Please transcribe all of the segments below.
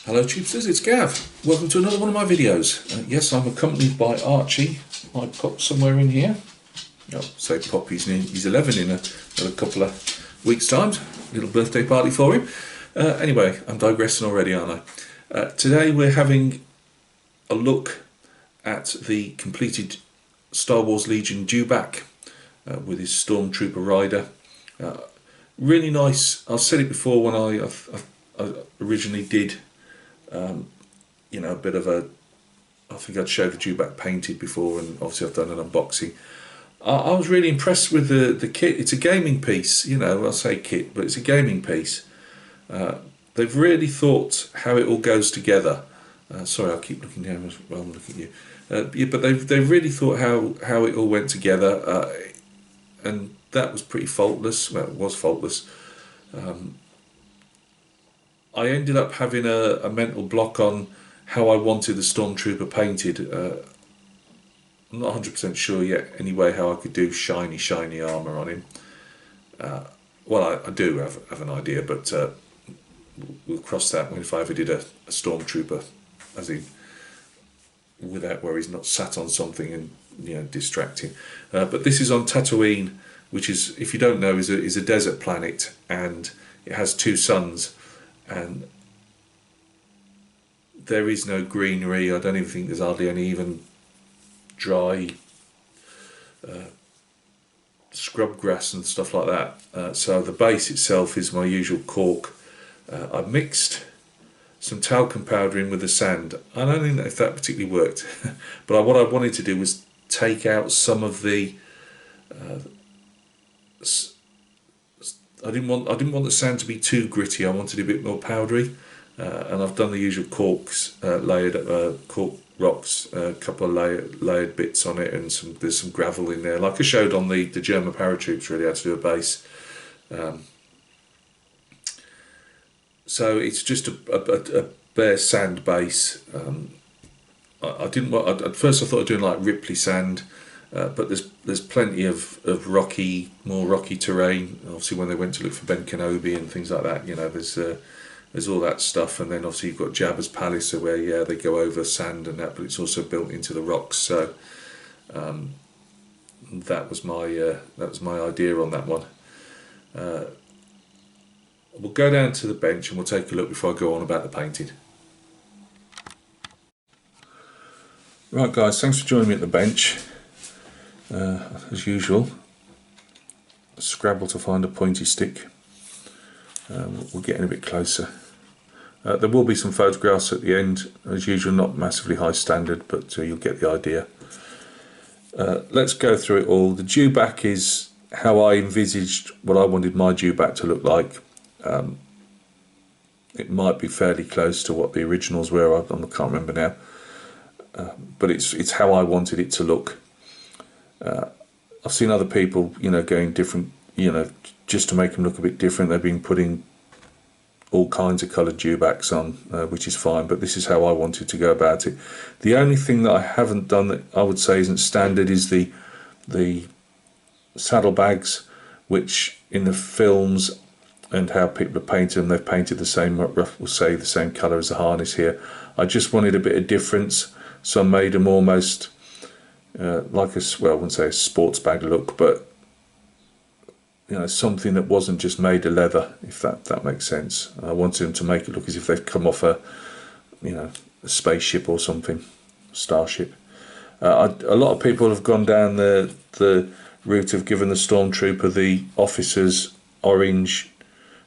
Hello Tubesters, it's Gav. Welcome to another one of my videos. Yes, I'm accompanied by Archie, my pup somewhere in here. Oh, say pup, he's 11 in a couple of weeks' time. Little birthday party for him. Anyway, I'm digressing already, aren't I? Today we're having a look at the completed Star Wars Legion Dewback with his Stormtrooper rider. Really nice. I've said it before when I originally did a bit of I think I'd showed the Dewback painted before, and obviously I've done an unboxing. I was really impressed with the kit. It's a gaming piece, I say kit, but it's a gaming piece. They've really thought how it all goes together. Sorry, I keep looking down while I'm looking at you. But they've really thought how it all went together, and that was pretty faultless. Well, it was faultless. I ended up having a mental block on how I wanted the Stormtrooper painted. I'm not 100% sure yet anyway how I could do shiny armour on him. Well, I do have an idea, but we'll cross that if I ever did a Stormtrooper, as in without where he's not sat on something and distracting. But this is on Tatooine, which is, if you don't know, is a desert planet, and it has two suns. And there is no greenery. I don't even think there's hardly any even dry scrub grass and stuff like that. So the base itself is my usual cork. I mixed some talcum powder in with the sand. I don't think if that particularly worked, but what I wanted to do was take out some of the I didn't want the sand to be too gritty. I wanted it a bit more powdery, and I've done the usual corks, layered cork rocks, a couple of layered bits on it, and there's some gravel in there, like I showed on the German paratroops. Really, how to do a base. So it's just a bare sand base. I didn't want. At first, I thought of doing like Ripley sand. But there's plenty of more rocky terrain. Obviously, when they went to look for Ben Kenobi and things like that, there's all that stuff. And then obviously you've got Jabba's palace, where they go over sand and that, but it's also built into the rocks. So that was my idea on that one. We'll go down to the bench and we'll take a look before I go on about the painting. Right, guys, thanks for joining me at the bench. As usual, scrabble to find a pointy stick. We're getting a bit closer. There will be some photographs at the end, as usual, not massively high standard, but you'll get the idea. Let's go through it all. The Dewback is how I envisaged what I wanted my Dewback to look like. It might be fairly close to what the originals were, I can't remember now, but it's how I wanted it to look. I've seen other people, going different, just to make them look a bit different. They've been putting all kinds of coloured Dewbacks on, which is fine, but this is how I wanted to go about it. The only thing that I haven't done that I would say isn't standard is the saddlebags, which in the films and how people have painted them, they've painted the same, we'll say the same colour as the harness here. I just wanted a bit of difference, so I made them almost like I wouldn't say a sports bag look, but something that wasn't just made of leather, if that makes sense. I wanted them to make it look as if they've come off a spaceship or something, starship. A lot of people have gone down the route of giving the Stormtrooper the officer's orange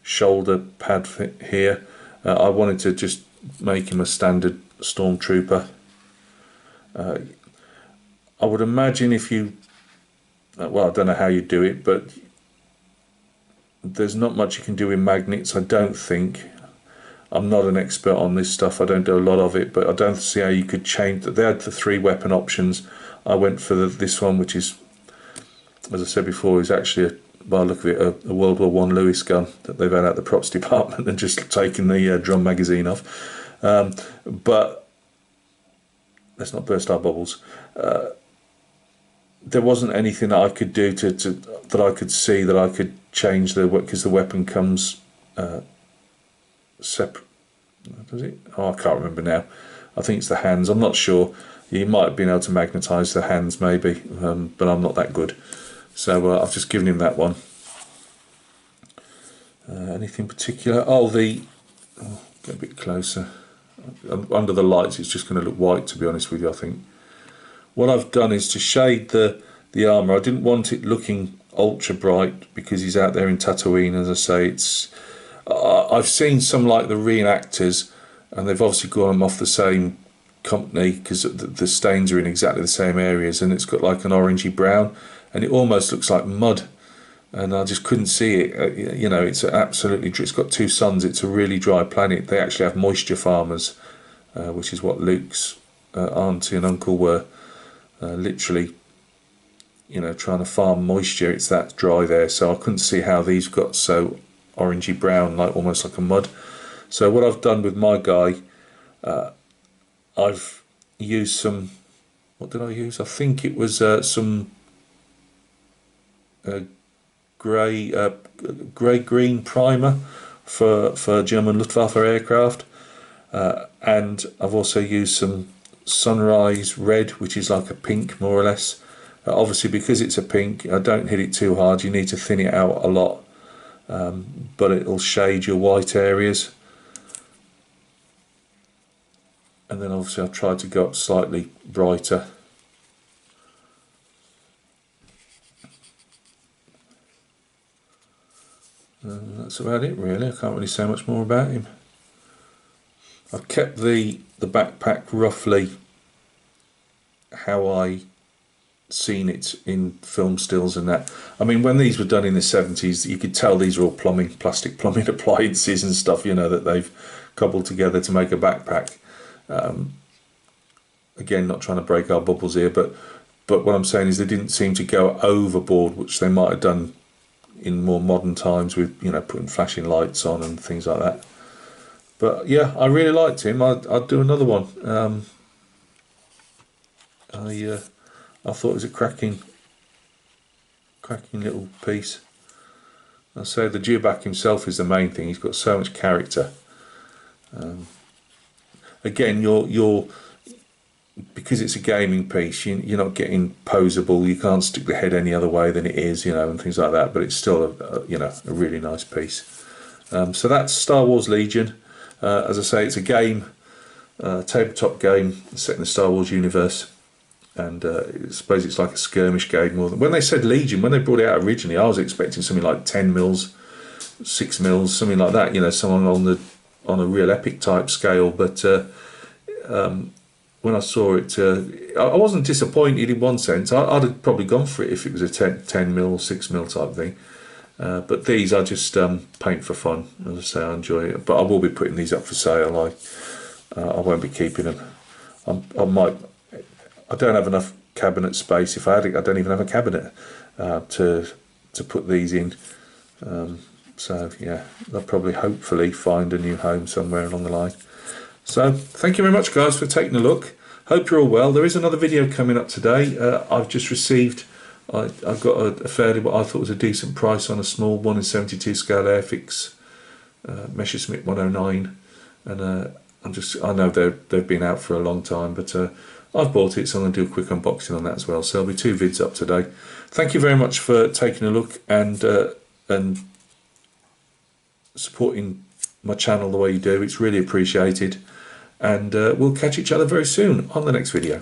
shoulder pad here. I wanted to just make him a standard Stormtrooper. I would imagine if you, well, I don't know how you do it, but there's not much you can do with magnets, I don't think. I'm not an expert on this stuff, I don't do a lot of it, but I don't see how you could change. They had the 3 weapon options. I went for this one, which is, as I said before, is actually, by the look of it, a World War I Lewis gun that they've had at the props department and just taken the drum magazine off. But let's not burst our bubbles. There wasn't anything that I could do that I could see that I could change because the weapon comes separate. Does it? Oh, I can't remember now. I think it's the hands. I'm not sure. You might have been able to magnetise the hands maybe, but I'm not that good. So I've just given him that one. Anything particular? Oh, get a bit closer. Under the lights, it's just going to look white, to be honest with you, I think. What I've done is to shade the armour. I didn't want it looking ultra bright because he's out there in Tatooine. As I say, I've seen some like the reenactors, and they've obviously got them off the same company because the stains are in exactly the same areas, and it's got like an orangey brown, and it almost looks like mud. And I just couldn't see it. You know, it's absolutely. It's got two suns. It's a really dry planet. They actually have moisture farmers, which is what Luke's auntie and uncle were. Literally, you know, trying to farm moisture. It's that dry there, so I couldn't see how these got so orangey brown, like almost like a mud. So what I've done with my guy, I've used some. What did I use? I think it was some grey-green primer for German Luftwaffe aircraft, and I've also used some sunrise red, which is like a pink more or less. Obviously because it's a pink, I don't hit it too hard. You need to thin it out a lot, but it'll shade your white areas. And then obviously I've tried to go up slightly brighter. That's about it really. I can't really say much more about him. I've kept the backpack roughly how I seen it in film stills and that. I mean, when these were done in the 70s, you could tell these are all plastic plumbing appliances and stuff, you know, that they've cobbled together to make a backpack. Again, not trying to break our bubbles here, but what I'm saying is they didn't seem to go overboard, which they might have done in more modern times with, you know, putting flashing lights on and things like that. But yeah, I really liked him. I'd do another one. I thought it was a cracking little piece. I say the Dewback himself is the main thing. He's got so much character. Again, you're because it's a gaming piece, you're not getting posable. You can't stick the head any other way than it is, you know, and things like that. But it's still a really nice piece. So that's Star Wars Legion. As I say, it's a game, tabletop game set in the Star Wars universe, and I suppose it's like a skirmish game more than. When they said Legion, when they brought it out originally, I was expecting something like 10 mils, 6 mils, something like that. You know, someone on a real epic type scale. But when I saw it, I wasn't disappointed in one sense. I'd have probably gone for it if it was a 10 mil, 6 mil type thing. But these I just paint for fun. As I say, I enjoy it. But I will be putting these up for sale. I won't be keeping them. I don't have enough cabinet space. If I had it, I don't even have a cabinet to put these in. So yeah, I'll probably hopefully find a new home somewhere along the line. So thank you very much, guys, for taking a look. Hope you're all well. There is another video coming up today. I've just received. I've got a fairly what I thought was a decent price on a small 1/72 scale Airfix Messerschmitt 109, and I know they've been out for a long time, but I've bought it, so I'm going to do a quick unboxing on that as well. So there'll be 2 vids up today. Thank you very much for taking a look and supporting my channel the way you do. It's really appreciated, and we'll catch each other very soon on the next video.